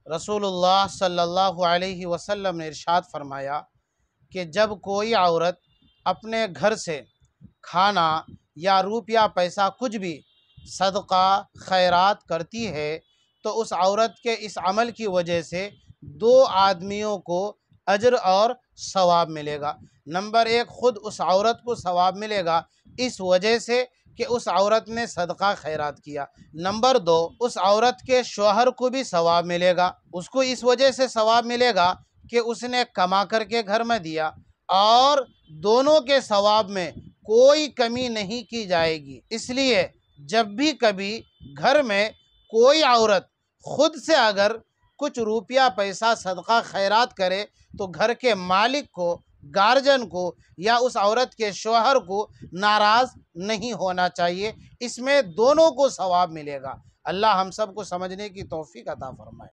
रसूलुल्लाह सल्लल्लाहु अलैहि वसल्लम ने इरशाद फरमाया कि जब कोई औरत अपने घर से खाना या रुपया पैसा कुछ भी सदका खैरात करती है तो उस औरत के इस अमल की वजह से दो आदमियों को अजर और सवाब मिलेगा। नंबर एक, खुद उस औरत को सवाब मिलेगा इस वजह से कि उस औरत ने सदका खैरात किया। नंबर दो, उस औरत के शौहर को भी सवाब मिलेगा, उसको इस वजह से सवाब मिलेगा कि उसने कमा करके घर में दिया, और दोनों के सवाब में कोई कमी नहीं की जाएगी। इसलिए जब भी कभी घर में कोई औरत खुद से अगर कुछ रुपया पैसा सदका खैरात करे तो घर के मालिक को, गार्जियन को या उस औरत के शौहर को नाराज नहीं होना चाहिए। इसमें दोनों को सवाब मिलेगा। अल्लाह हम सब को समझने की तौफीक अता फरमाए।